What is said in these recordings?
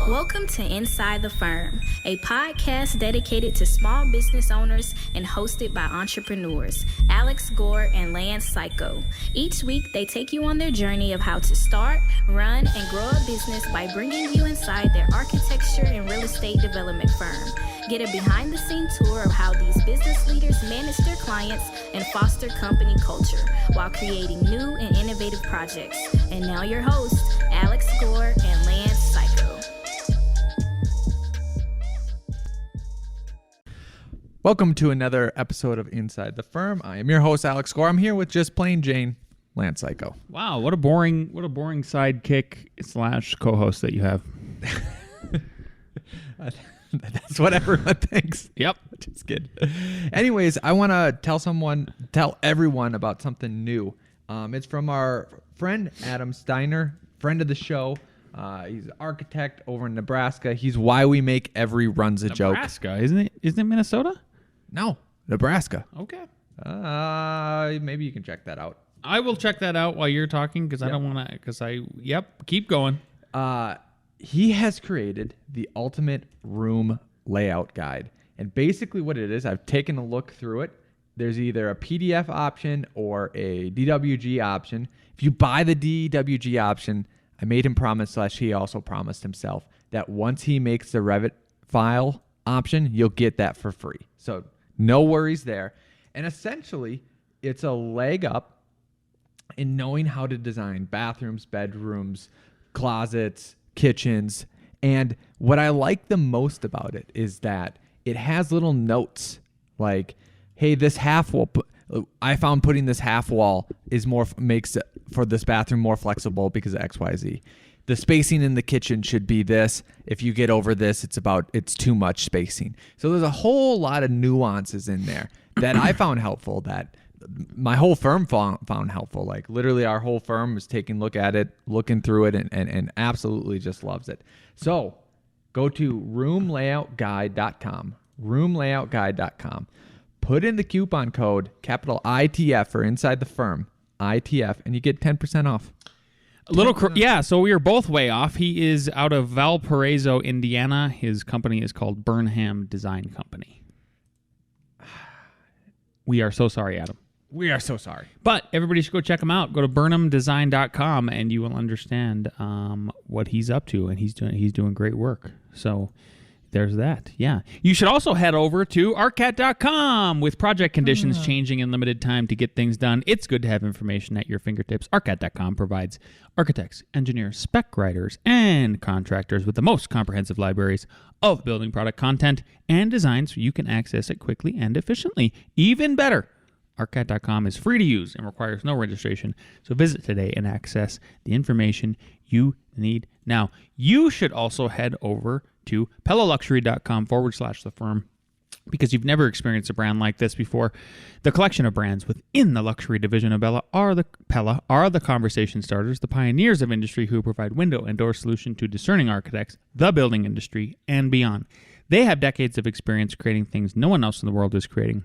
Welcome to Inside the Firm, a podcast dedicated to small business owners and hosted by entrepreneurs Alex Gore and Lance Cayko. Each week, they take you on their journey of how to start, run, and grow a business by bringing you inside their architecture and real estate development firm. Get a behind-the-scenes tour of how these business leaders manage their clients and foster company culture while creating new and innovative projects. And now your hosts, Alex Gore and Lance Cayko. Welcome to another episode of Inside the Firm. I am your host, Alex Gore. I'm here with just plain Jane, Lance Cayko. Wow, what a boring sidekick / co-host that you have. That's what everyone thinks. Yep. Just kidding. Anyways, I want to tell everyone about something new. It's from our friend Adam Steiner, friend of the show. He's an architect over in Nebraska. He's why we make every run's a joke. Nebraska, isn't it Minnesota? No, Nebraska. Okay. Maybe you can check that out. I will check that out while you're talking because I don't want to. Keep going. He has created the ultimate room layout guide. And basically what it is, I've taken a look through it. There's either a PDF option or a DWG option. If you buy the DWG option, I made him promise / he also promised himself that once he makes the Revit file option, you'll get that for free. So no worries there. And essentially, it's a leg up in knowing how to design bathrooms, bedrooms, closets, kitchens. And what I like the most about it is that it has little notes like, hey, this half wall, I found putting this half wall makes it for this bathroom more flexible because of XYZ. The spacing in the kitchen should be this. If you get over this, it's too much spacing. So there's a whole lot of nuances in there that I found helpful, that my whole firm found helpful. Like literally our whole firm was taking a look at it, looking through it, and absolutely just loves it. So go to roomlayoutguide.com, roomlayoutguide.com. Put in the coupon code, capital ITF for Inside the Firm, ITF, and you get 10% off. So we are both way off. He is out of Valparaiso, Indiana. His company is called Burnham Design Company. We are so sorry, Adam. We are so sorry. But everybody should go check him out. Go to burnhamdesign.com and you will understand what he's up to, and he's doing great work. So there's that. Yeah. You should also head over to arcat.com. With project conditions changing in limited time to get things done, it's good to have information at your fingertips. Arcat.com provides architects, engineers, spec writers, and contractors with the most comprehensive libraries of building product content and designs so you can access it quickly and efficiently. Even better, arcat.com is free to use and requires no registration. So visit today and access the information you need now. You should also head over to PellaLuxury.com /the firm because you've never experienced a brand like this before. The collection of brands within the luxury division of Pella are the conversation starters, the pioneers of industry who provide window and door solution to discerning architects, the building industry, and beyond. They have decades of experience creating things no one else in the world is creating,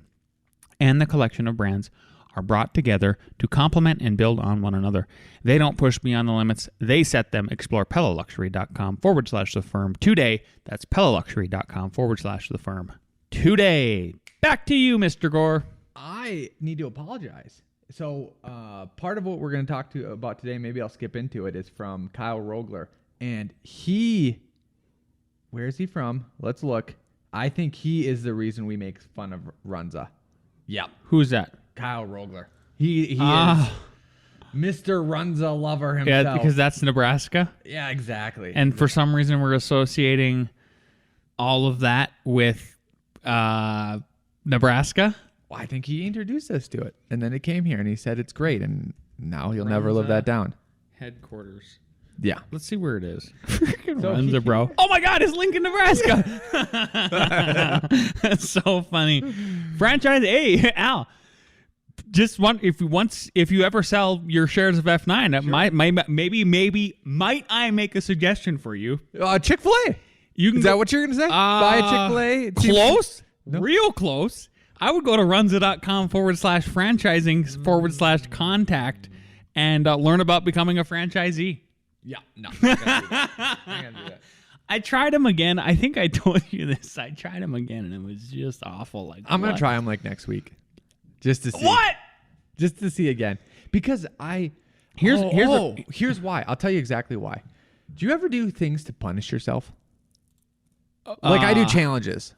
and the collection of brands are brought together to complement and build on one another. They don't push beyond the limits. They set them. Explore PellaLuxury.com /the firm today. That's PellaLuxury.com /the firm today. Back to you, Mr. Gore. I need to apologize. So part of what we're going to talk about today, maybe I'll skip into it, is from Kyle Rogler. And where is he from? Let's look. I think he is the reason we make fun of Runza. Yeah. Who's that? Kyle Rogler. He is Mr. Runza lover himself. Yeah, because that's Nebraska. Yeah, exactly. And for some reason, we're associating all of that with Nebraska. Well, I think he introduced us to it, and then it came here, and he said it's great, and now he'll never live that down. Headquarters. Yeah. Let's see where it is. Runza, bro. Oh my God, it's Lincoln, Nebraska. That's so funny. Franchise. Hey, Al. Just if you ever sell your shares of F9, sure. might I make a suggestion for you? Chick-fil-A. Is that what you're going to say? Buy a Chick-fil-A? Close. No. Real close. I would go to runza.com /franchising /contact and learn about becoming a franchisee. Yeah, no. I'm not gonna do that. I tried them again. I think I told you this. I tried them again, and it was just awful. Like I'm going to try them like next week. Just to see. What? Just to see again. Because here's why. I'll tell you exactly why. Do you ever do things to punish yourself? Like I do challenges.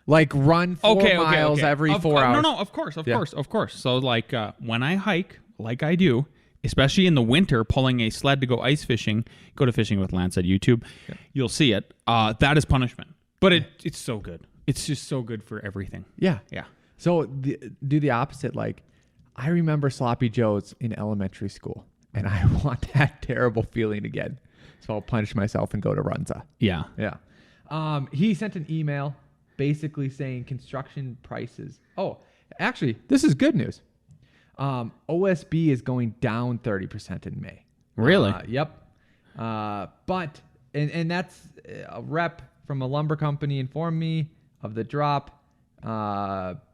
Like run 4 miles every 4 hours. No, of course. So like when I hike, like I do, especially in the winter, pulling a sled to go ice fishing, go to Fishing with Lance at YouTube, you'll see it. That is punishment. But it's so good. It's just so good for everything. Yeah. Yeah. So do the opposite. Like I remember Sloppy Joe's in elementary school, and I want that terrible feeling again. So I'll punish myself and go to Runza. Yeah. Yeah. He sent an email basically saying construction prices. Oh, actually, this is good news. OSB is going down 30% in May. Really? Yep. But that's a rep from a lumber company informed me of the drop.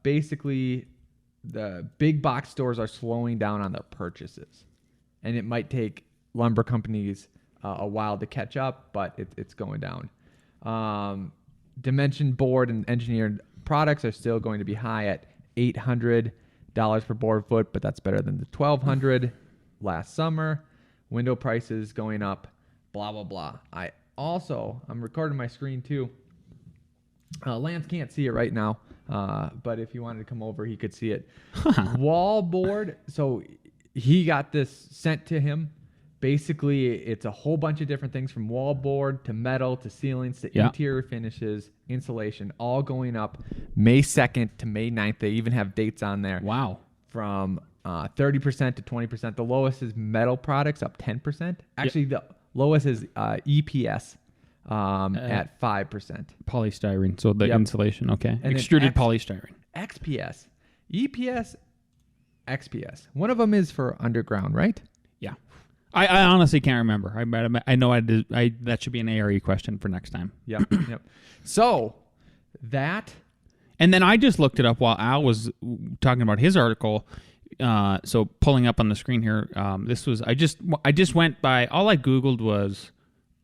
Basically, the big box stores are slowing down on their purchases, and it might take lumber companies a while to catch up, but it's going down. Dimension board and engineered products are still going to be high at $800 per board foot, but that's better than the $1,200 last summer. Window prices going up, blah, blah, blah. I'm recording my screen too. Lance can't see it right now, but if he wanted to come over, he could see it. Wall board. So he got this sent to him. Basically, it's a whole bunch of different things from wallboard to metal to ceilings to interior finishes, insulation, all going up May 2nd to May 9th. They even have dates on there. Wow. From 30% to 20%. The lowest is metal products up 10%. Actually, the lowest is EPS at 5%. Polystyrene. So the insulation. Okay. And extruded polystyrene. XPS. EPS, XPS. One of them is for underground, right? Yeah. I honestly can't remember. I know I did. That should be an A.R.E. question for next time. Yep. So that, and then I just looked it up while Al was talking about his article. So pulling up on the screen here, this was I just went by. All I Googled was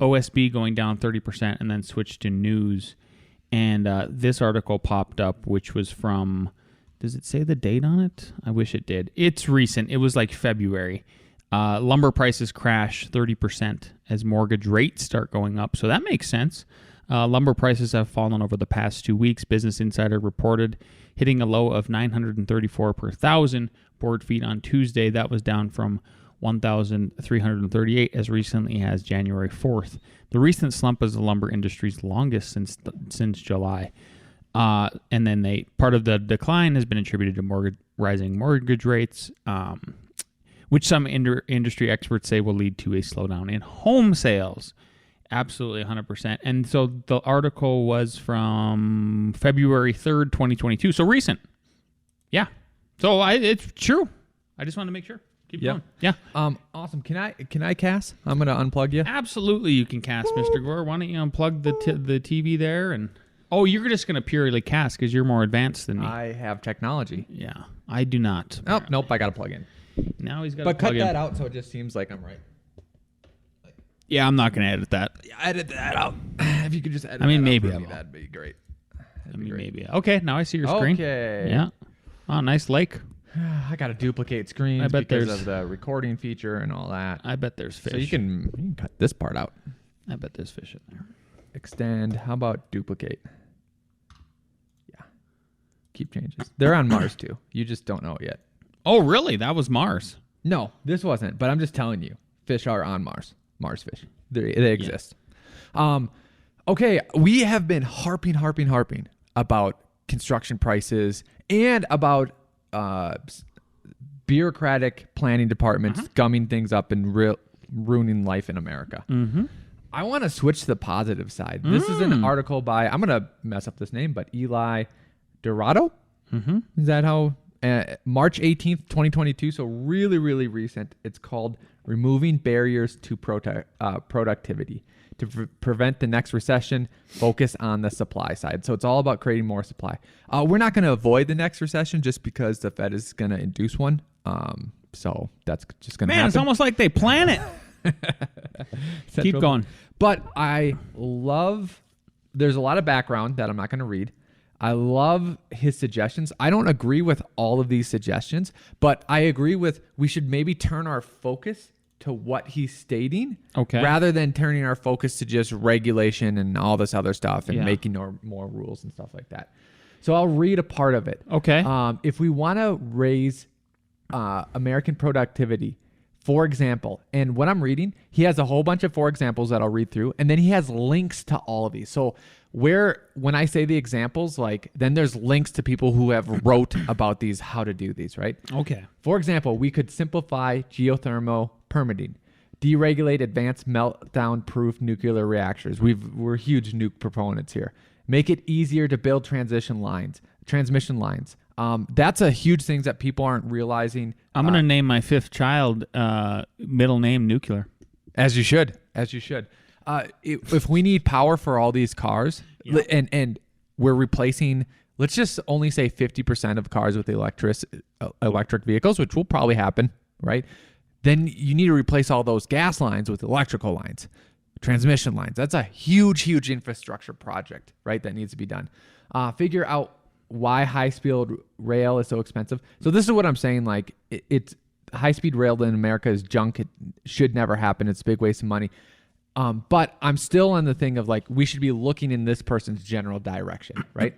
OSB going down 30%, and then switched to news, and this article popped up, which was from. Does it say the date on it? I wish it did. It's recent. It was like February. Lumber prices crash 30% as mortgage rates start going up. So that makes sense. Lumber prices have fallen over the past 2 weeks. Business Insider reported hitting a low of $934 per thousand board feet on Tuesday. That was down from $1,338 as recently as January 4th. The recent slump is the lumber industry's longest since July. And then part of the decline has been attributed to rising mortgage rates, which some industry experts say will lead to a slowdown in home sales. Absolutely 100%. And so the article was from February 3rd, 2022. So recent. Yeah. So it's true. I just wanted to make sure. Keep going. Yeah. Awesome. Can I cast? I'm going to unplug you. Absolutely you can cast, Mr. Gore. Why don't you unplug the TV there? And you're just going to purely cast because you're more advanced than me. I have technology. Yeah. I do not. Oh, nope. I got to plug in. Now he's got to But plug cut in. that out so it just seems like I'm right. Yeah, I'm not going to edit that. Edit that out. If you could just edit maybe out, that'd be great. Maybe. Okay, now I see your screen. Okay. Yeah. Oh, nice lake. I got to duplicate screens because of the recording feature and all that. I bet there's fish. So you can cut this part out. I bet there's fish in there. Extend. How about duplicate? Yeah. Keep changes. They're on Mars too. You just don't know it yet. Oh, really? That was Mars. No, this wasn't. But I'm just telling you, fish are on Mars. Mars fish. They exist. Yeah. Okay, we have been harping about construction prices and about bureaucratic planning departments gumming things up and ruining life in America. Mm-hmm. I want to switch to the positive side. This is an article by, I'm going to mess up this name, but Eli Dorado? Mm-hmm. Is that how? March 18th, 2022. So really, really recent. It's called Removing Barriers to Productivity to Prevent the Next Recession. Focus on the supply side. So it's all about creating more supply. We're not going to avoid the next recession just because the Fed is going to induce one. So that's just going to happen. Man, it's almost like they plan it. Keep going. But there's a lot of background that I'm not going to read. I love his suggestions. I don't agree with all of these suggestions, but I agree with we should maybe turn our focus to what he's stating rather than turning our focus to just regulation and all this other stuff and making more rules and stuff like that. So I'll read a part of it. Okay. If we want to raise American productivity, for example, and what I'm reading, he has a whole bunch of for examples that I'll read through, and then he has links to all of these. So when I say the examples, like then there's links to people who have wrote about these, how to do these, right? Okay. For example, we could simplify geothermal permitting, deregulate advanced meltdown-proof nuclear reactors. We're huge nuke proponents here. Make it easier to build transmission lines. That's a huge thing that people aren't realizing. I'm going to name my 5th child middle name Nuclear. As you should. If we need power for all these cars and we're replacing, let's just only say 50% of cars with electric vehicles, which will probably happen, right? Then you need to replace all those gas lines with electrical lines, transmission lines. That's a huge infrastructure project, right? That needs to be done. Figure out why high-speed rail is so expensive. So this is what I'm saying. Like it's high-speed rail in America is junk. It should never happen. It's a big waste of money. But I'm still on the thing of like, we should be looking in this person's general direction, right?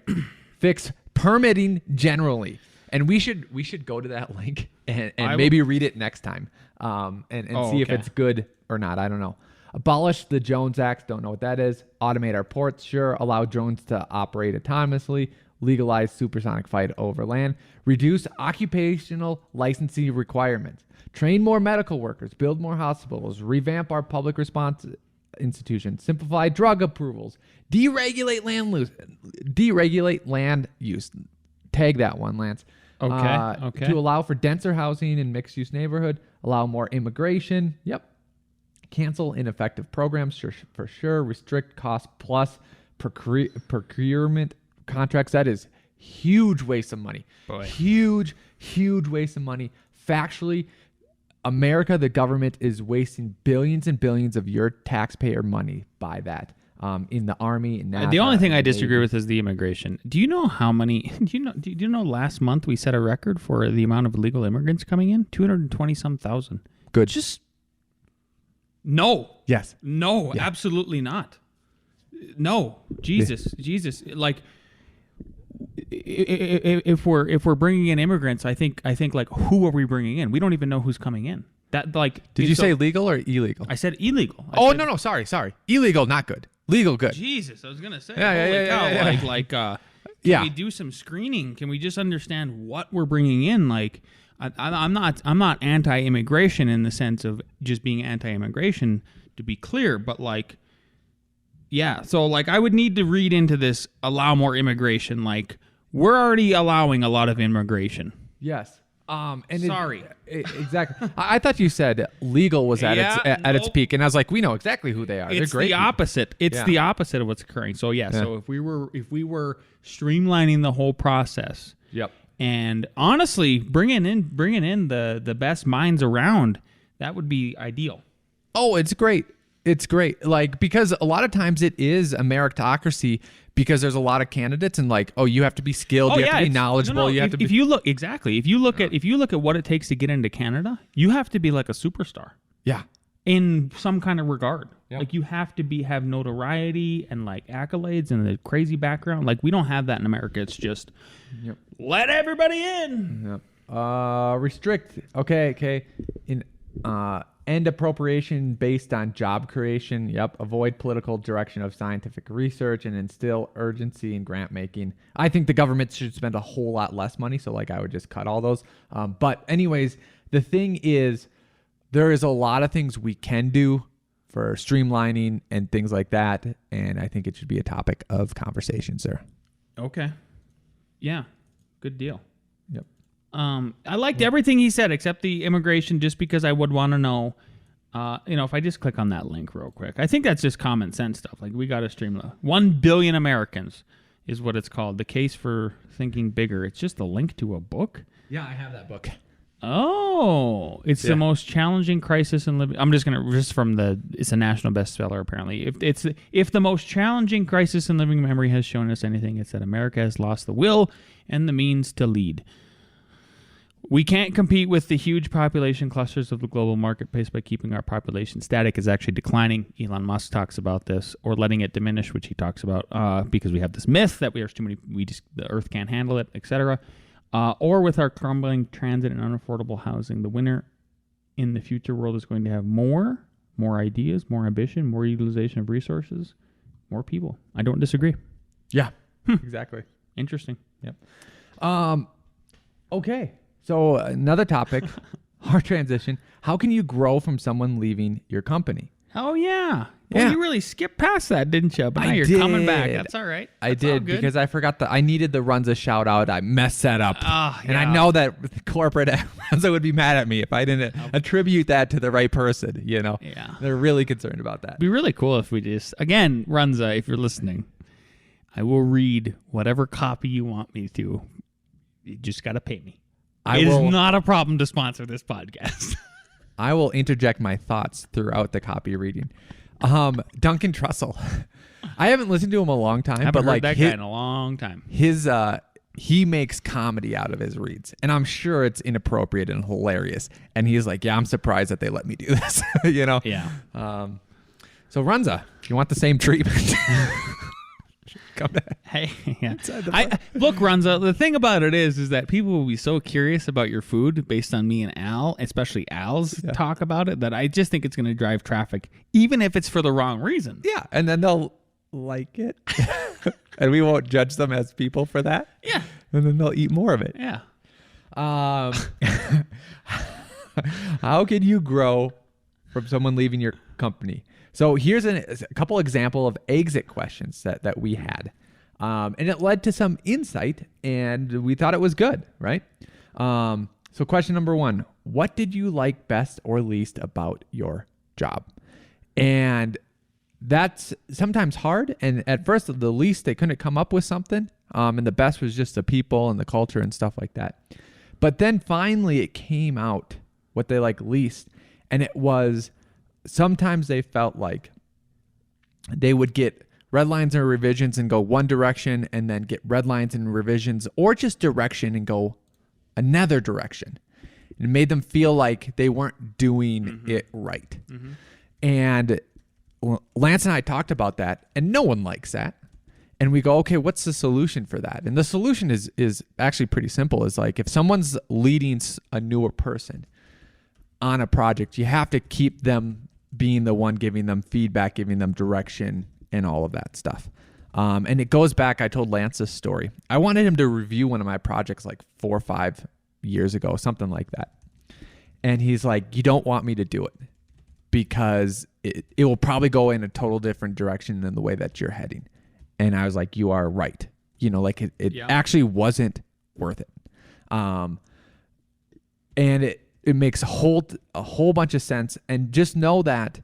Fix permitting generally. And we should go to that link and maybe read it next time and see if it's good or not. I don't know. Abolish the Jones Act. Don't know what that is. Automate our ports. Sure. Allow drones to operate autonomously. Legalize supersonic flight over land. Reduce occupational licensing requirements. Train more medical workers. Build more hospitals. Revamp our public response institutions. Simplify drug approvals. Deregulate land use. Tag that one, Lance. Okay. To allow for denser housing and mixed-use neighborhood. Allow more immigration. Yep. Cancel ineffective programs for sure. Restrict cost-plus procurement contracts. That is huge waste of money. Boy. Huge waste of money. Factually, America, the government is wasting billions and billions of your taxpayer money by that. In the Army and NASA. The only thing I disagree with is the immigration. Do you know how many? Do you know last month we set a record for the amount of illegal immigrants coming in? 220-some thousand. Good. Just no. Yes. No. Yeah. Absolutely not. No. Jesus. Like, if we're bringing in immigrants, I think like, who are we bringing in? We don't even know who's coming in. That like. Did you say legal or illegal? I said illegal. No. Sorry. Illegal, not good. Legal, good. Jesus, I was gonna say. Yeah. Can we do some screening? Can we just understand what we're bringing in? Like, I'm not anti-immigration in the sense of just being anti-immigration, to be clear, but like, yeah. So like, I would need to read into this. Allow more immigration. Like, we're already allowing a lot of immigration. Yes. Sorry. Exactly. I thought you said legal was at its peak, and I was like, we know exactly who they are. They're great. It's the opposite. It's the opposite of what's occurring. So So if we were streamlining the whole process, yep, and honestly bringing in the best minds around, that would be ideal. Oh, it's great. It's great. Like, because a lot of times it is a meritocracy because there's a lot of candidates and like, you have to be skilled, you have to be knowledgeable, you have to be. If you look at what it takes to get into Canada, you have to be like a superstar. Yeah. In some kind of regard. Yep. Like, you have to have notoriety and like accolades and a crazy background. Like, we don't have that in America. It's just let everybody in. Yep. Restrict. Okay. End appropriation based on job creation. Yep. Avoid political direction of scientific research and instill urgency in grant making. I think the government should spend a whole lot less money. So like, I would just cut all those. But anyways, the thing is, there is a lot of things we can do for streamlining and things like that. And I think it should be a topic of conversation, sir. Okay. Yeah. Good deal. Yep. I liked everything he said except the immigration, just because I would want to know, if I just click on that link real quick. I think that's just common sense stuff. Like, we got to streamline. 1 billion Americans is what it's called. The Case for Thinking Bigger. It's just a link to a book. Yeah, I have that book. Oh, it's the most challenging crisis in living. I'm just it's a national bestseller apparently. If the most challenging crisis in living memory has shown us anything, it's that America has lost the will and the means to lead. We can't compete with the huge population clusters of the global marketplace by keeping our population static. Is actually declining. Elon Musk talks about this, or letting it diminish, which he talks about, because we have this myth that there's too many, the Earth can't handle it, etc. Or with our crumbling transit and unaffordable housing. The winner in the future world is going to have more ideas, more ambition, more utilization of resources, more people. I don't disagree. Yeah, exactly. Interesting. Yep. Okay. So another topic, our transition. How can you grow from someone leaving your company? Oh, yeah. Well, you really skipped past that, didn't you? But now you're coming back. That's all right. I did, because I forgot I needed the Runza shout out. I messed that up. And I know that corporate Runza would be mad at me if I didn't attribute that to the right person, you know? Yeah. They're really concerned about that. It'd be really cool if we just, again, Runza, if you're listening, I will read whatever copy you want me to. You just got to pay me. It is not a problem to sponsor this podcast. I will interject my thoughts throughout the copy reading. Duncan Trussell. I haven't listened to him a long time, Haven't heard that guy in a long time. He makes comedy out of his reads, and I'm sure it's inappropriate and hilarious. And he's like, "Yeah, I'm surprised that they let me do this." You know? Yeah. So Runza, you want the same treatment? Come back. Hey, yeah. Look, Runza, the thing about it is that people will be so curious about your food based on me and Al, especially Al's talk about it, that I just think it's going to drive traffic, even if it's for the wrong reason. Yeah, and then they'll like it, and we won't judge them as people for that. Yeah. And then they'll eat more of it. Yeah. How can you grow from someone leaving your company? So here's a couple example of exit questions that we had. And it led to some insight, and we thought it was good, right? So question number 1, what did you like best or least about your job? And that's sometimes hard. And at first, the least, they couldn't come up with something. And the best was just the people and the culture and stuff like that. But then finally it came out what they like least. And it was, sometimes they felt like they would get red lines and revisions and go one direction, and then get red lines and revisions, or just direction and go another direction. It made them feel like they weren't doing it right. Mm-hmm. And Lance and I talked about that, and no one likes that. And we go, okay, what's the solution for that? And the solution is actually pretty simple. It's like, if someone's leading a newer person on a project, you have to keep them being the one giving them feedback, giving them direction, and all of that stuff. And it goes back, I told Lance this story. I wanted him to review one of my projects like 4 or 5 years ago, something like that. And he's like, you don't want me to do it because it will probably go in a total different direction than the way that you're heading. And I was like, you are right. You know, like it actually wasn't worth it. And it makes a whole bunch of sense. And just know that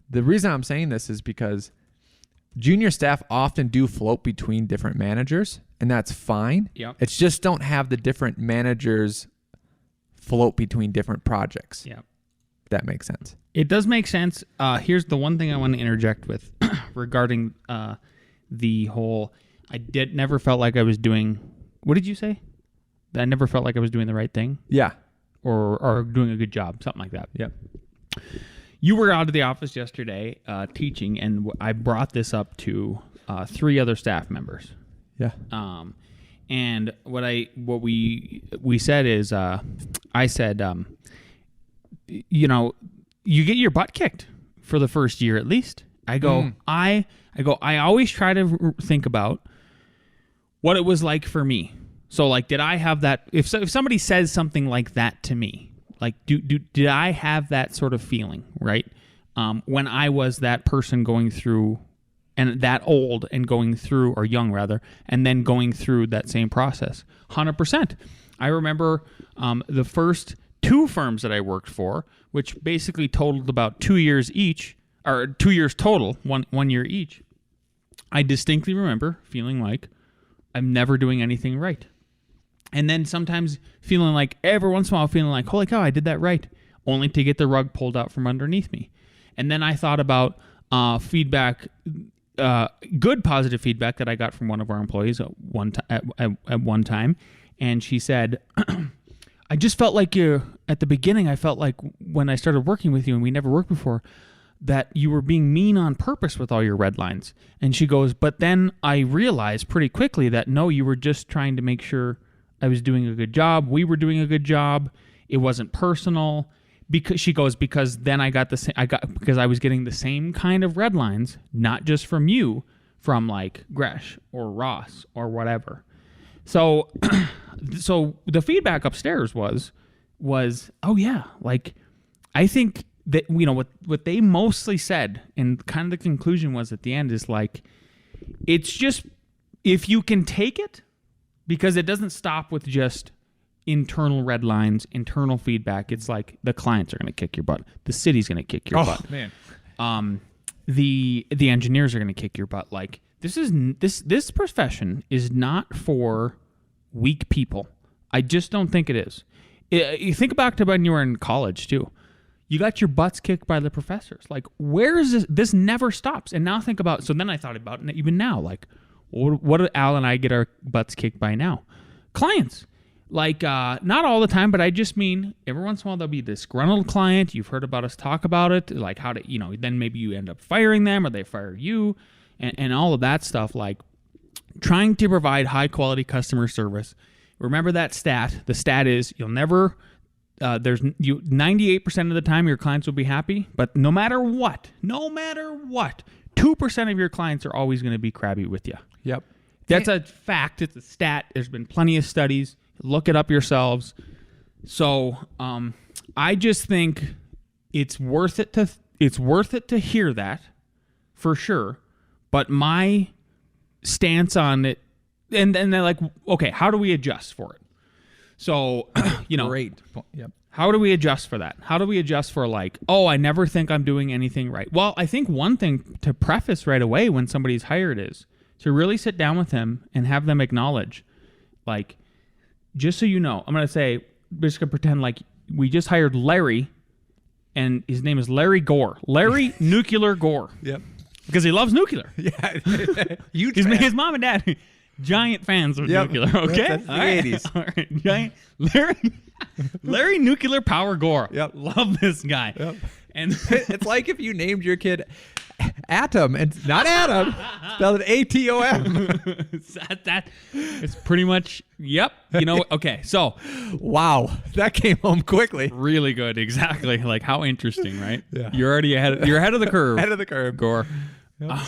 the reason I'm saying this is because junior staff often do float between different managers, and that's fine. Yep. It's just don't have the different managers float between different projects. Yeah. That makes sense. It does make sense. Here's the one thing I want to interject with regarding the whole, never felt like I was doing, what did you say? That I never felt like I was doing the right thing? Yeah. Or doing a good job, something like that. Yep. You were out of the office yesterday teaching, and I brought this up to 3 other staff members. Yeah. And what we said is, I said, you know, you get your butt kicked for the first year at least. I go, I always try to think about what it was like for me. So, like, did I have that? If somebody says something like that to me, like, did I have that sort of feeling, right? When I was that person going through, and that old and going through, or young rather, and then going through that same process, 100%. I remember the first 2 firms that I worked for, which basically totaled about 2 years each, or 2 years total, one year each. I distinctly remember feeling like I'm never doing anything right. And then sometimes feeling like, every once in a while, feeling like, holy cow, I did that right, only to get the rug pulled out from underneath me. And then I thought about feedback, good positive feedback that I got from one of our employees at one time. And she said, I just felt like at the beginning, I felt like when I started working with you and we never worked before, that you were being mean on purpose with all your red lines. And she goes, but then I realized pretty quickly that no, you were just trying to make sure I was doing a good job. We were doing a good job. It wasn't personal. Because then I got because I was getting the same kind of red lines, not just from you, from like Gresh or Ross or whatever. So, so the feedback upstairs was, oh yeah, like I think that, what they mostly said, and kind of the conclusion was at the end is like, it's just, if you can take it, because it doesn't stop with just internal red lines, internal feedback. It's like the clients are going to kick your butt. The city's going to kick your butt. Man. The engineers are going to kick your butt. Like this profession is not for weak people. I just don't think it is. You think back to when you were in college too. You got your butts kicked by the professors. Like, where is this? This never stops. And now think about, so then I thought about it even now, like, what do Al and I get our butts kicked by now? Clients. Like, not all the time, but I just mean every once in a while there'll be this disgruntled client. You've heard about us talk about it, like how to, then maybe you end up firing them or they fire you and all of that stuff. Like, trying to provide high quality customer service. Remember that stat. The stat is you'll never, 98% of the time your clients will be happy, but no matter what, 2% of your clients are always going to be crabby with you. Yep. That's a fact. It's a stat. There's been plenty of studies. Look it up yourselves. So I just think it's worth it to hear that, for sure. But my stance on it, and then they're like, okay, how do we adjust for it? So Great. Yep. How do we adjust for that? How do we adjust for like, oh, I never think I'm doing anything right? Well, I think one thing to preface right away when somebody's hired is to really sit down with them and have them acknowledge, like, just so you know, I'm going to say, we're just going to pretend like we just hired Larry, and his name is Larry Gore. Larry Nuclear Gore. Yep. Because he loves nuclear. Yeah. His mom and dad, giant fans of nuclear, okay? That's the 80s. All right. Giant Larry Nuclear Power Gore. Yep. Love this guy. Yep. And it's like if you named your kid Atom, and not Adam, spelled Atom. It's pretty much, yep. Okay, so. Wow, that came home quickly. Really good, exactly. Like, how interesting, right? Yeah. You're already you're ahead of the curve. Ahead of the curve. Gore. Yep.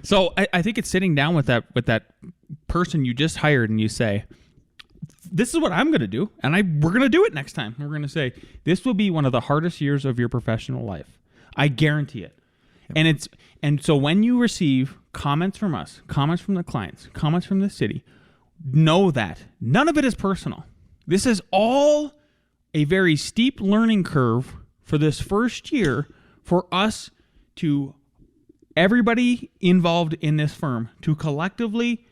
So I think it's sitting down with that person you just hired and you say, this is what I'm going to do, and we're going to do it next time. We're going to say, this will be one of the hardest years of your professional life. I guarantee it. Yep. And so when you receive comments from us, comments from the clients, comments from the city, know that none of it is personal. This is all a very steep learning curve for this first year for us to, everybody involved in this firm, to collectively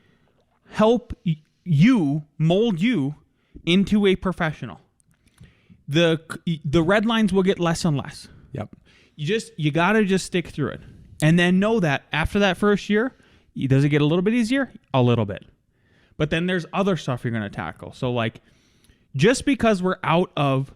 help mold you into a professional. The red lines will get less and less. Yep. You got to just stick through it. And then know that after that first year, does it get a little bit easier? A little bit. But then there's other stuff you're going to tackle. So like, just because we're out of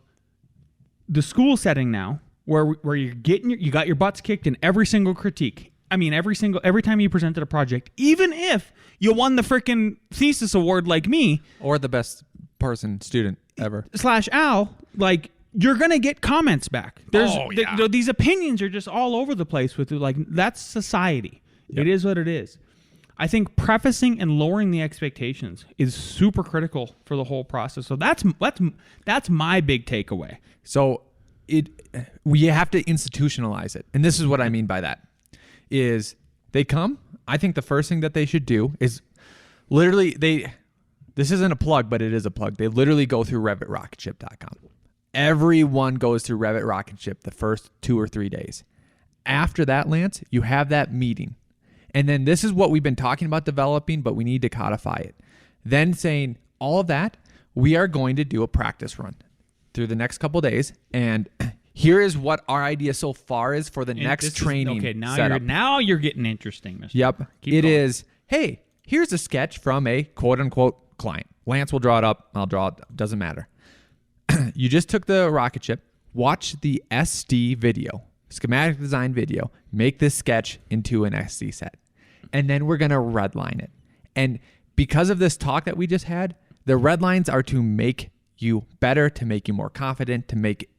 the school setting now, where you're you got your butts kicked in every single critique. I mean, every time you presented a project, even if you won the freaking thesis award like me, or the best student ever / Al, like, you're gonna get comments back. These opinions are just all over the place with like, that's society. Yep. It is what it is. I think prefacing and lowering the expectations is super critical for the whole process. So that's my big takeaway. So we have to institutionalize it, and this is what I mean by that. Is they come, I think the first thing that they should do is literally this isn't a plug, but it is a plug. They literally go through RevitRocketShip.com. Everyone goes through Revit Rocket Ship the first 2 or 3 days. After that, Lance, you have that meeting. And then this is what we've been talking about developing, but we need to codify it. Then saying, all of that, we are going to do a practice run through the next couple of days. And here is what our idea so far is for the next training setup. Now you're getting interesting, Mr. Yep. Keep going. Is, hey, here's a sketch from a quote-unquote client. Lance will draw it up. I'll draw it. Doesn't matter. You just took the rocket ship. Watch the SD video, schematic design video. Make this sketch into an SD set. And then we're going to redline it. And because of this talk that we just had, the red lines are to make you better, to make you more confident, to make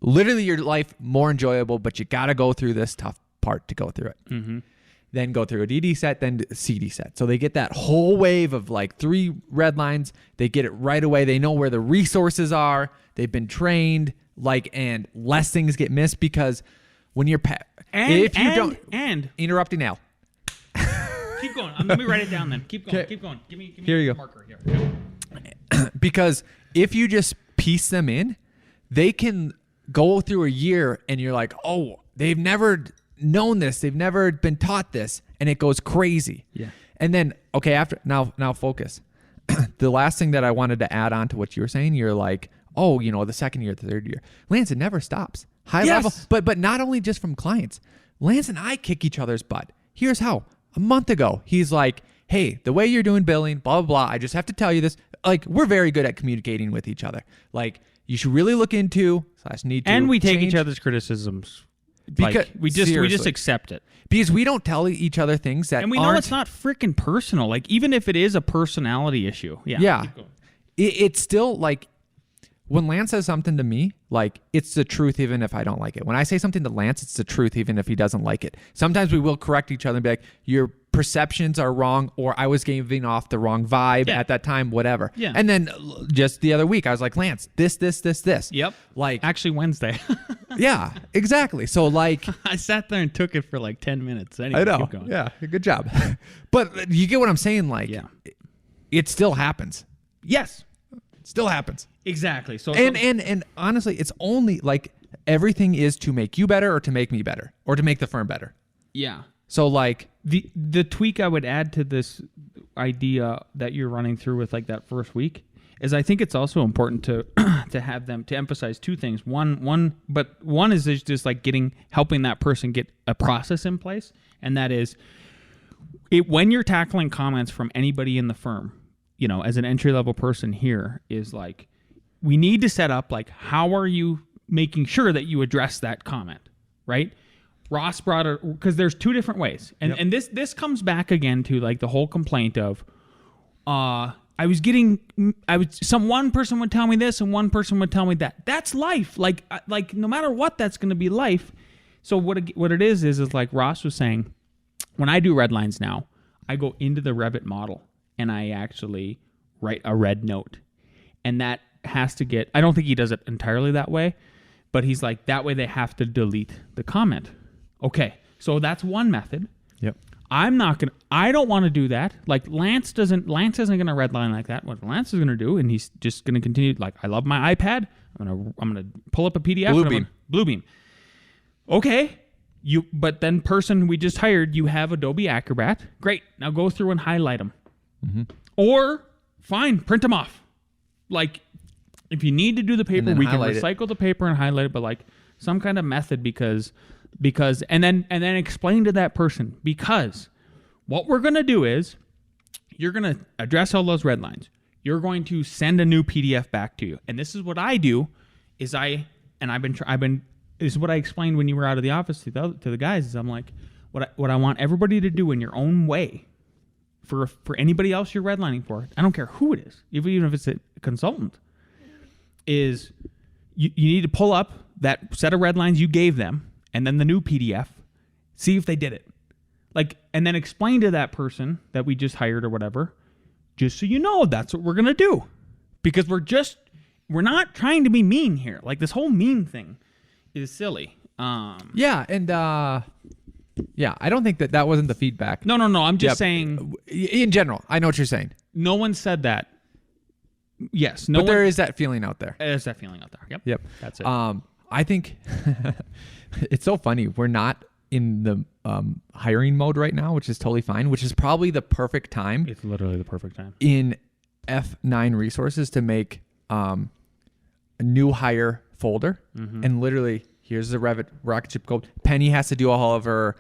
literally your life more enjoyable, but you got to go through this tough part to go through it. Mm-hmm. Then go through a DD set, then a CD set. So they get that whole wave of like 3 red lines. They get it right away. They know where the resources are. They've been trained, and less things get missed because when you're interrupting now. Keep going. Let me write it down then. Keep going. Okay. Keep going. Give me Here you a go. marker here. Because if you just piece them in, they can go through a year and you're like, oh, they've never known this. They've never been taught this. And it goes crazy. Yeah. And then, okay, after now focus. The last thing that I wanted to add on to what you were saying, you're like, oh, the second year, the third year. Lance, it never stops. High level. But not only just from clients. Lance and I kick each other's butt. Here's how. A month ago, he's like, hey, the way you're doing billing, blah, blah, blah. I just have to tell you this. Like, we're very good at communicating with each other. Like, you should really look into / need to. And we take change. each other's criticisms. Because we just accept it. Because we don't tell each other things that and we know it's not freaking personal. Like, even if it is a personality issue. Yeah. Keep going. It's still like when Lance says something to me, like it's the truth even if I don't like it. When I say something to Lance, it's the truth even if he doesn't like it. Sometimes we will correct each other and be like, your perceptions are wrong, or I was giving off the wrong vibe at that time, whatever. Yeah. And then just the other week, I was like, Lance, this. Yep. Like, actually Wednesday. yeah, exactly. So like, I sat there and took it for like 10 minutes. Anyway, I know. Keep going. Yeah, good job. But you get what I'm saying? Like, it still happens. Yes. It still happens. Exactly. So and honestly, it's only like everything is to make you better or to make me better or to make the firm better. yeah. So like The tweak I would add to this idea that you're running through with like that first week is I think it's also important to to have them to emphasize 2 things. One is just like helping that person get a process in place, and that is when you're tackling comments from anybody in the firm, as an entry level person here, is like we need to set up like how are you making sure that you address that comment, right? Ross brought it because there's 2 different ways, and this comes back again to like the whole complaint of, one person would tell me this and one person would tell me that. That's life. Like no matter what, that's going to be life. So what it is like Ross was saying, when I do red lines now, I go into the Revit model and I actually write a red note, and that has to get. I don't think he does it entirely that way, but he's like that way they have to delete the comment. Okay, so that's one method. Yep. I don't want to do that. Like Lance isn't going to redline like that. What Lance is going to do, and he's just going to continue. Like, I love my iPad. I'm gonna pull up a PDF. Bluebeam. Okay. But then person we just hired, you have Adobe Acrobat. Great. Now go through and highlight them. Mm-hmm. Or fine, print them off. Like, if you need to do the paper, we can recycle the paper and highlight it. But like some kind of method because and then explain to that person, because what we're going to do is you're going to address all those red lines. You're going to send a new PDF back to you. And this is what I do is this is what I explained when you were out of the office to the guys is I'm like, what I want everybody to do in your own way for anybody else you're redlining for, I don't care who it is, even if it's a consultant, is you need to pull up that set of red lines you gave them and then the new PDF, see if they did it. Like, and then explain to that person that we just hired or whatever, just so you know that's what we're going to do. Because we're not trying to be mean here. Like, this whole mean thing is silly. I don't think that wasn't the feedback. No. I'm just saying. In general, I know what you're saying. No one said that. Yes. But there is that feeling out there. There's that feeling out there. Yep. That's it. I think it's so funny. We're not in the hiring mode right now, which is totally fine, which is probably the perfect time. It's literally the perfect time. In F9 resources to make a new hire folder. And literally, here's the rocket ship code. Penny has to do all of her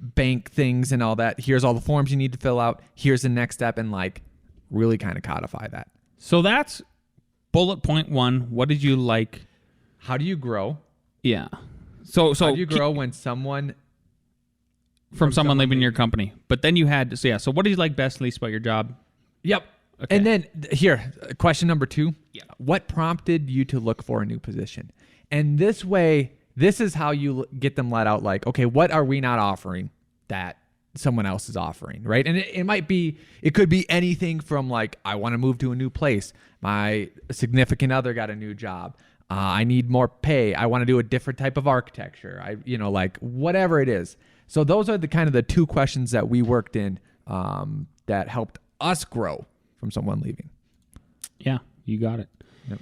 bank things and all that. Here's all the forms you need to fill out. Here's the next step, and like really kind of codify that. So that's bullet point 1. What did you like? How do you grow? Yeah. So how do you grow when someone someone leaving your company? But then you had so what did you like best, least about your job? Yep. Okay. And then here, question number 2. Yeah. What prompted you to look for a new position? And this way, this is how you get them let out. Like, okay, what are we not offering that someone else is offering, right? And it could be anything from like, I want to move to a new place. My significant other got a new job. I need more pay. I want to do a different type of architecture. Like whatever it is. So those are the kind of the 2 questions that we worked in that helped us grow from someone leaving. Yeah, you got it. Yep.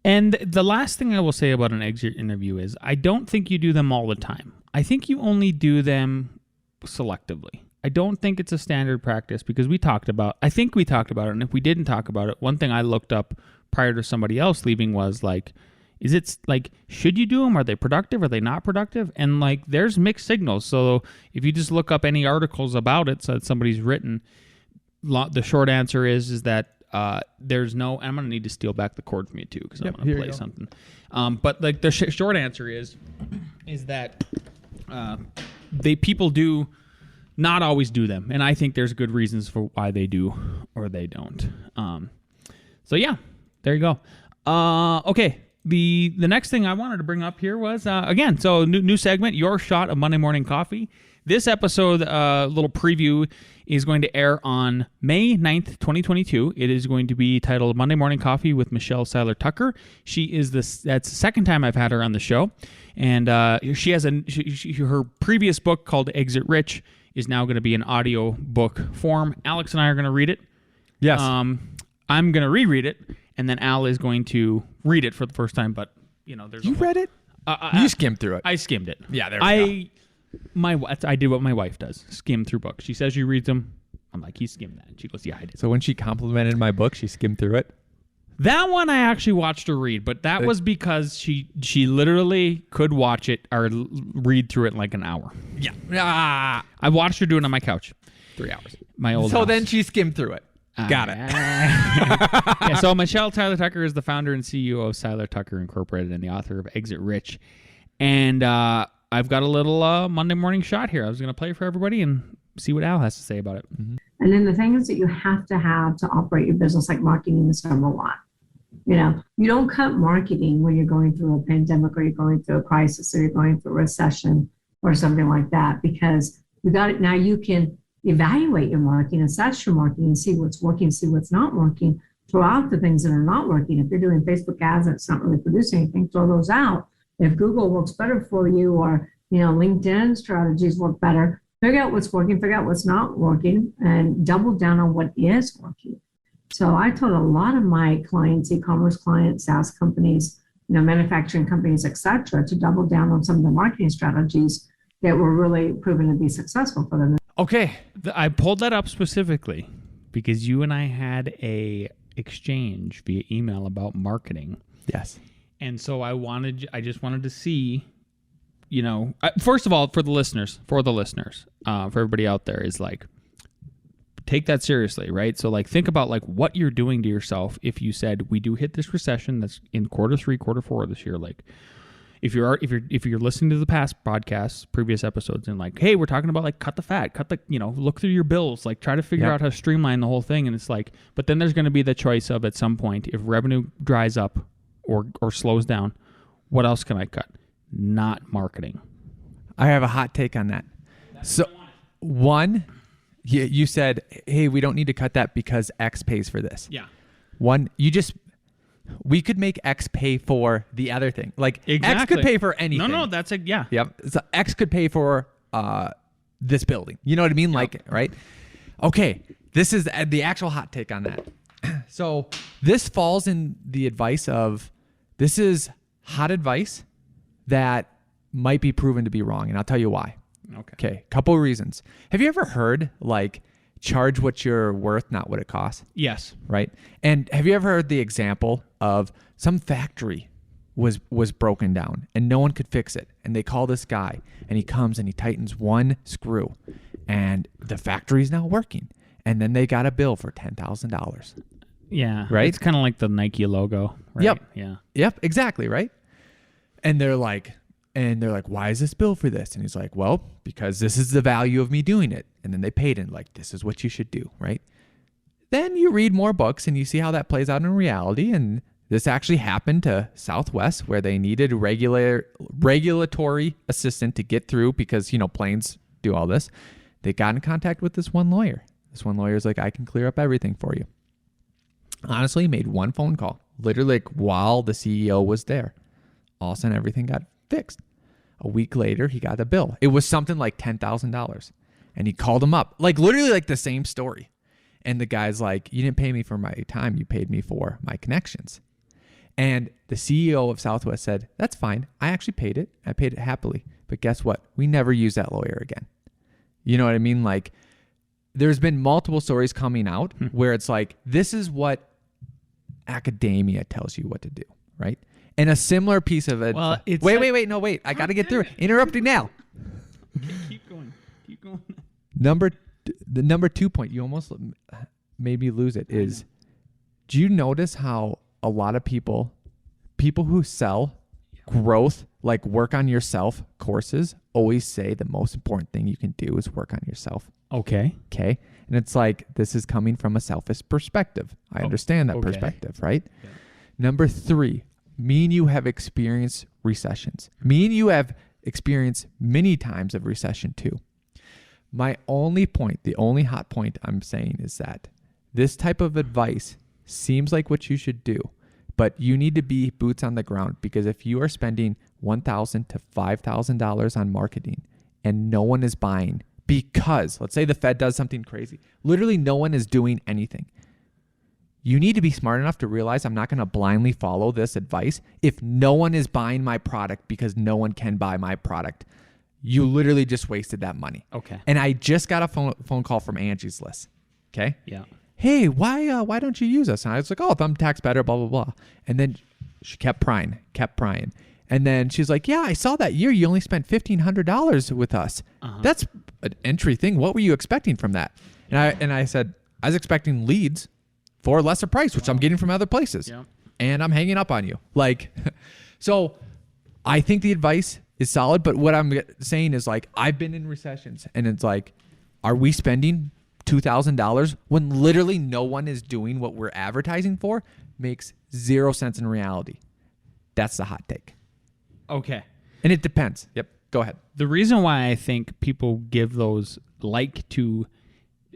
And the last thing I will say about an exit interview is I don't think you do them all the time. I think you only do them selectively. I don't think it's a standard practice because I think we talked about it. And if we didn't talk about it, one thing I looked up prior to somebody else leaving was like, is it like, should you do them? Are they productive? Are they not productive? And like, there's mixed signals. So if you just look up any articles about it, so that somebody's written, the short answer is that there's no, I'm going to need to steal back the cord from you too, because I'm going to play something. But like the short answer is that people do not always do them. And I think there's good reasons for why they do or they don't. So yeah, there you go. Okay. The next thing I wanted to bring up here was, again, so new segment, Your Shot of Monday Morning Coffee. This episode, little preview, is going to air on May 9th, 2022. It is going to be titled Monday Morning Coffee with Michelle Seiler Tucker. That's the second time I've had her on the show. And she has her previous book called Exit Rich is now going to be an audio book form. Alex and I are going to read it. Yes. I'm going to reread it. And then Al is going to read it for the first time, but there's read it? You skimmed through it. I skimmed it. Yeah, there we go. I did what my wife does: skim through books. She says you read them. I'm like, he skimmed that, and she goes, "Yeah, I did." So when she complimented my book, she skimmed through it. That one I actually watched her read, but that was because she literally could watch it or read through it in like an hour. Yeah. I watched her do it on my couch. 3 hours. My old. So house. then she skimmed through it. Got it. Yeah, so Michelle Seiler Tucker is the founder and CEO of Seiler Tucker Incorporated and the author of Exit Rich. And I've got a little Monday morning shot here. I was going to play for everybody and see what Al has to say about it. Mm-hmm. And then the things that you have to operate your business, like marketing is number 1. You don't cut marketing when you're going through a pandemic or you're going through a crisis or you're going through a recession or something like that, because you got it. Now you can evaluate your marketing, assess your marketing, and see what's working, see what's not working. Throw out the things that are not working. If you're doing Facebook ads and it's not really producing anything, throw those out. If Google works better for you, or LinkedIn strategies work better, figure out what's working, figure out what's not working, and double down on what is working. So I told a lot of my clients, e-commerce clients, SaaS companies, manufacturing companies, etc., to double down on some of the marketing strategies that were really proven to be successful for them. Okay, I pulled that up specifically because you and I had a exchange via email about marketing. Yes. And so I just wanted to see, first of all, for the listeners, for everybody out there, is like, take that seriously, right? So like, think about like what you're doing to yourself if you said we do hit this recession that's in quarter 3, quarter 4 this year, like. If you're listening to the past podcasts, previous episodes, and like, hey, we're talking about like cut the fat, look through your bills, like try to figure out how to streamline the whole thing. And it's like, but then there's going to be the choice of at some point, if revenue dries up or slows down, what else can I cut? Not marketing. I have a hot take on that. So one, you said, hey, we don't need to cut that because X pays for this. Yeah. One, we could make X pay for the other thing. Like exactly. X could pay for anything. No, that's yeah. Yep. So X could pay for this building. You know what I mean? Yep. Like, right? Okay. This is the actual hot take on that. So this falls in the advice of, this is hot advice that might be proven to be wrong. And I'll tell you why. Okay. Couple of reasons. Have you ever heard like charge what you're worth, not what it costs. Yes. Right. And have you ever heard the example of some factory was broken down and no one could fix it, and they call this guy and he comes and he tightens one screw and the factory's now working, and then they got a bill for $10,000. Yeah. Right. It's kind of like the Nike logo. Right? Yep. Yeah. Yep. Exactly. Right. And they're like, why is this bill for this? And he's like, well, because this is the value of me doing it. And then they paid it, like, this is what you should do, right? Then you read more books and you see how that plays out in reality. And this actually happened to Southwest, where they needed a regulatory assistant to get through because, planes do all this. They got in contact with this one lawyer. This one lawyer is like, I can clear up everything for you. Honestly, made one phone call, literally like while the CEO was there. All of a sudden, everything got fixed. A week later, he got a bill. It was something like $10,000. And he called him up, like literally like the same story. And the guy's like, you didn't pay me for my time. You paid me for my connections. And the CEO of Southwest said, that's fine. I actually paid it. I paid it happily. But guess what? We never use that lawyer again. You know what I mean? Like, there's been multiple stories coming out where it's like, this is what academia tells you what to do, right? And a similar piece of it. Well, it's wait. I got to get through it. Interrupting now. Keep going. The number 2 point, you almost made me lose it, is, do you notice how a lot of people who sell growth, like work on yourself courses, always say the most important thing you can do is work on yourself? Okay. And it's like, this is coming from a selfish perspective. I understand that perspective, right? Yeah. Number 3, me and you have experienced recessions. Me and you have experienced many times of recession too. My only point, the only hot point I'm saying, is that this type of advice seems like what you should do, but you need to be boots on the ground, because if you are spending $1,000 to $5,000 on marketing and no one is buying, because let's say the Fed does something crazy, literally no one is doing anything. You need to be smart enough to realize, I'm not going to blindly follow this advice if no one is buying my product, because no one can buy my product. You literally just wasted that money. Okay. And I just got a phone call from Angie's List. Okay. Yeah. Hey, why don't you use us? And I was like, oh, thumbtack's better, blah, blah, blah. And then she kept prying. And then she's like, yeah, I saw that year you only spent $1,500 with us. Uh-huh. That's an entry thing. What were you expecting from that? And I said, I was expecting leads for a lesser price, which I'm getting from other places. Yeah. And I'm hanging up on you. Like, so I think the advice is solid, but what I'm saying is, like, I've been in recessions, and it's like, are we spending $2,000 when literally no one is doing what we're advertising for? Makes zero sense in reality. That's the hot take. Okay. And it depends. Yep. Go ahead. The reason why I think people give those, like to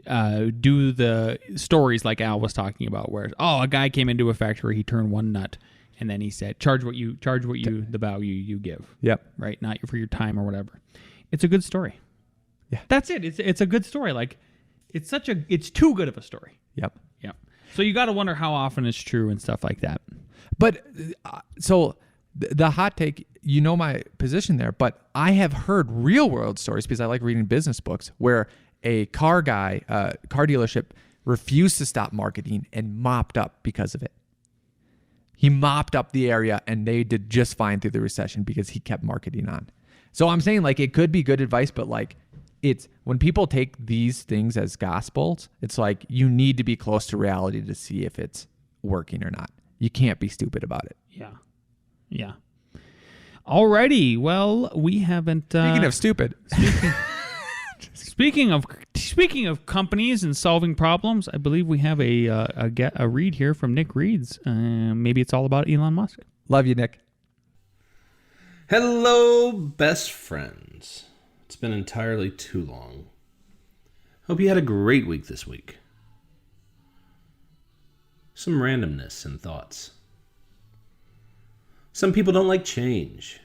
do the stories like Al was talking about, where, a guy came into a factory, he turned one nut, and then he said, charge what you the value you give. Yep. Right? Not for your time or whatever. It's a good story. Yeah. That's it. It's a good story. Like, it's too good of a story. Yep. Yep. So you got to wonder how often it's true and stuff like that. But so the hot take, my position there, but I have heard real world stories, because I like reading business books, where a car dealership refused to stop marketing and mopped up because of it. He mopped up the area and they did just fine through the recession because he kept marketing on. So I'm saying, like, it could be good advice, but like, it's when people take these things as gospels, it's like, you need to be close to reality to see if it's working or not. You can't be stupid about it. Yeah. Yeah. Alrighty. Well, we haven't. Speaking of stupid. Speaking of companies and solving problems, I believe we have a read here from Nick Reeds. Maybe it's all about Elon Musk. Love you, Nick. Hello, best friends. It's been entirely too long. Hope you had a great week this week. Some randomness and thoughts. Some people don't like change,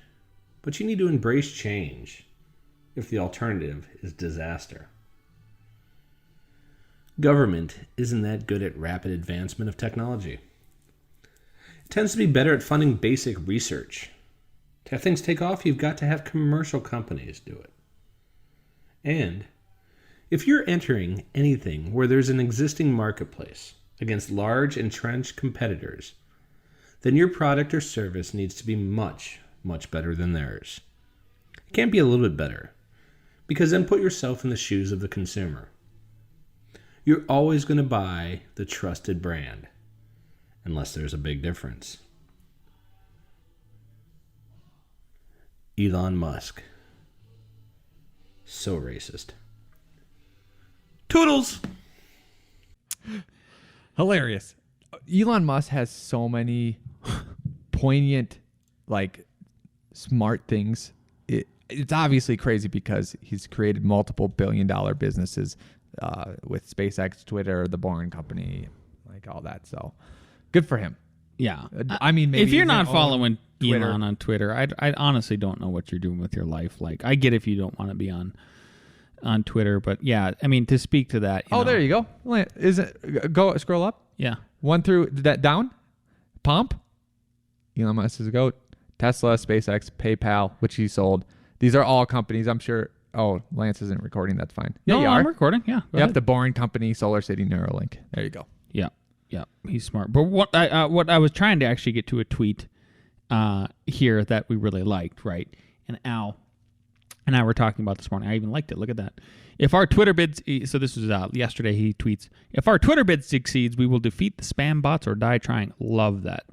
but you need to embrace change if the alternative is disaster. Government isn't that good at rapid advancement of technology. It tends to be better at funding basic research. To have things take off, you've got to have commercial companies do it. And If you're entering anything where there's an existing marketplace against large entrenched competitors, then your product or service needs to be much, much better than theirs. It can't be a little bit better, because then put yourself in the shoes of the consumer. You're always going to buy the trusted brand, unless there's a big difference. Elon Musk. So racist. Toodles! Hilarious. Elon Musk has so many poignant, like, smart things. It's obviously crazy because he's created multiple billion-dollar businesses with SpaceX, Twitter, the Boring Company, like all that. So good for him. Yeah. I mean, maybe if you're he's not own following Twitter. Elon on Twitter, I honestly don't know what you're doing with your life. Like, I get if you don't want to be on Twitter, but yeah, I mean, to speak to that. Oh, there you go. Is it go scroll up? Yeah. One through that down. Pomp. Elon Musk is a goat. Tesla, SpaceX, PayPal, which he sold. These are all companies. I'm sure. Oh, Lance isn't recording. That's fine. Yeah, No, you are. I'm recording. Yeah. Go Yep, ahead. the Boring Company, Solar City, Neuralink. There you go. Yeah. Yeah. He's smart. But what I was trying to actually get to a tweet here that we really liked, right? And Al and I were talking about this morning. I even liked it. Look at that. If our Twitter bid, so this was yesterday, he tweets, if our Twitter bid succeeds, we will defeat the spam bots or die trying. Love that.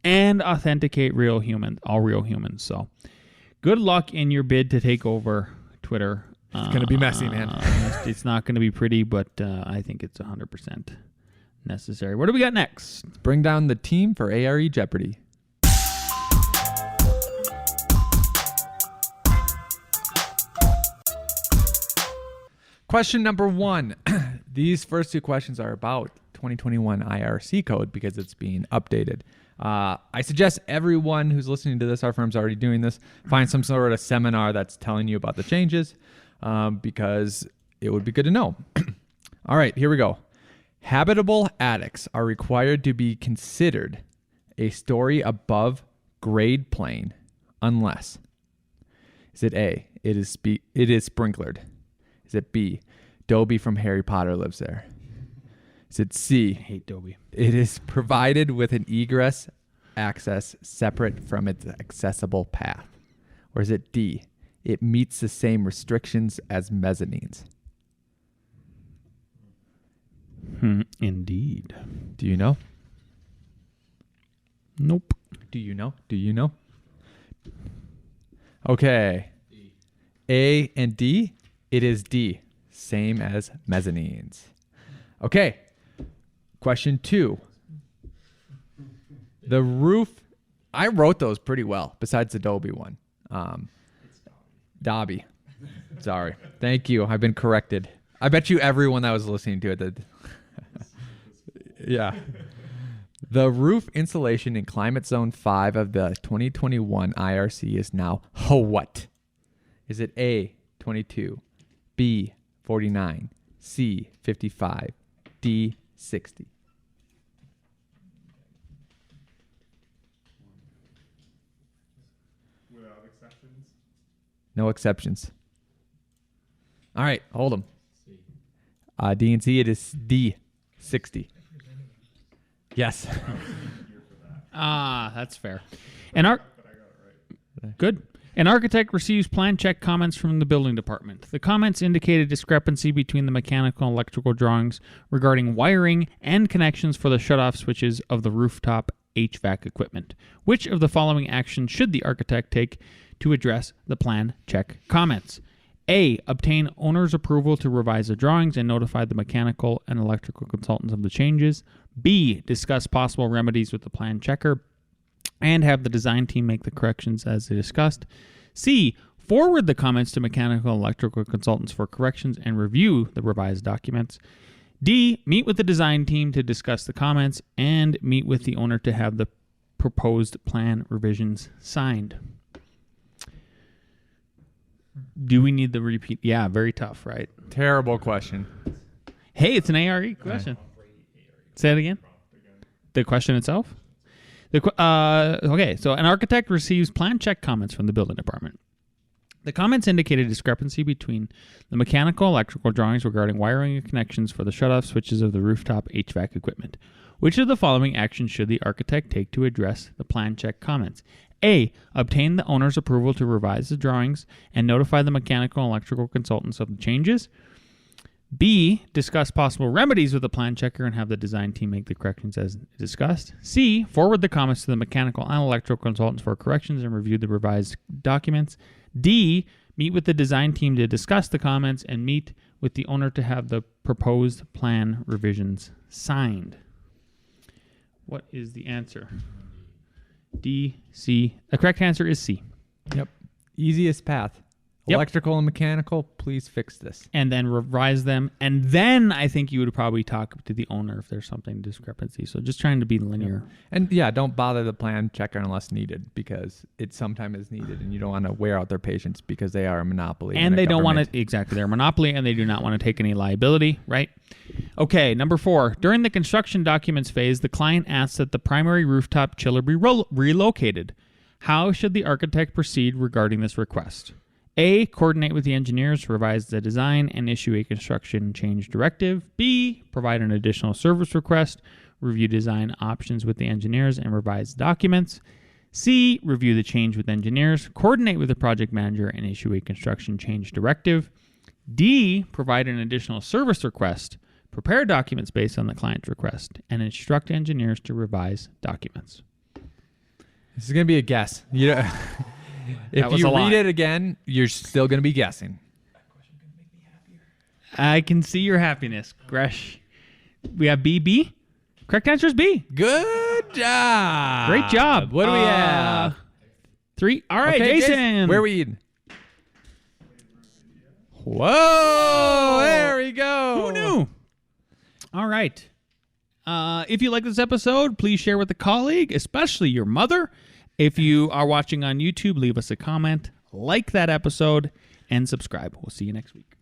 And authenticate all real humans. So good luck in your bid to take over Twitter. It's going to be messy, man. It's not going to be pretty, but I think it's 100% necessary. What do we got next? Let's bring down the team for A.R.E. Jeopardy. Question number 1. These first 2 questions are about 2021 IRC code because it's being updated. I suggest everyone who's listening to this, our firm's already doing this, find some sort of seminar that's telling you about the changes because it would be good to know. All right, here we go. Habitable attics are required to be considered a story above grade plane unless, is it A, it is sprinklered? Is it B, Dobby from Harry Potter lives there? Is it C, I hate Dobby. it is provided with an egress access separate from its accessible path? Or is it D, it meets the same restrictions as mezzanines? Indeed. Do you know? Nope. Do you know? Do you know? Okay. D. A and D? It is D. Same as mezzanines. Okay. Question 2. The roof. I wrote those pretty well, besides the Dobby one. Dobby. Sorry. Thank you. I've been corrected. I bet you everyone that was listening to it did. Yeah. The roof insulation in Climate Zone 5 of the 2021 IRC is now what? Is it A, 22, B, 49, C, 55, D, 60? Without exceptions? No exceptions. All right, hold them. D and C, it is D, 60. Yes. That's fair. Good. An architect receives plan check comments from the building department. The comments indicate a discrepancy between the mechanical and electrical drawings regarding wiring and connections for the shutoff switches of the rooftop HVAC equipment. Which of the following actions should the architect take to address the plan check comments? A. Obtain owner's approval to revise the drawings and notify the mechanical and electrical consultants of the changes. B. Discuss possible remedies with the plan checker and have the design team make the corrections as they discussed. C. Forward the comments to mechanical and electrical consultants for corrections and review the revised documents. D. Meet with the design team to discuss the comments and meet with the owner to have the proposed plan revisions signed. Do we need the repeat? Yeah, very tough, right? Terrible question. Hey, it's an A.R.E. question. Say it again. The question itself? Okay, so an architect receives plan check comments from the building department. The comments indicate a discrepancy between the mechanical electrical drawings regarding wiring and connections for the shutoff switches of the rooftop HVAC equipment. Which of the following actions should the architect take to address the plan check comments? A. Obtain the owner's approval to revise the drawings and notify the mechanical and electrical consultants of the changes. B. Discuss possible remedies with the plan checker and have the design team make the corrections as discussed. C. Forward the comments to the mechanical and electrical consultants for corrections and review the revised documents. D. Meet with the design team to discuss the comments and meet with the owner to have the proposed plan revisions signed. What is the answer? D, C. The correct answer is C. Yep. Easiest path. Yep. Electrical and mechanical, please fix this. And then revise them. And then I think you would probably talk to the owner if there's something discrepancy. So just trying to be linear. And yeah, don't bother the plan checker unless needed, because it sometimes is needed and you don't want to wear out their patience because they are a monopoly. And they don't want to, exactly, they're a monopoly and they do not want to take any liability, right? Okay, number 4. During the construction documents phase, the client asks that the primary rooftop chiller be relocated. How should the architect proceed regarding this request? A. Coordinate with the engineers, revise the design, and issue a construction change directive. B. Provide an additional service request, review design options with the engineers, and revise documents. C. Review the change with engineers, coordinate with the project manager, and issue a construction change directive. D. Provide an additional service request, prepare documents based on the client's request, and instruct engineers to revise documents. This is going to be a guess. You know, if you read it again, you're still going to be guessing. I can see your happiness, Gresh. We have B, B. Correct answer is B. Good job. Great job. What do we have? 3. All right, Okay, Jason. Where are we eating? Whoa, there we go. Who knew? All right. If you like this episode, please share with a colleague, especially your mother. If you are watching on YouTube, leave us a comment, like that episode, and subscribe. We'll see you next week.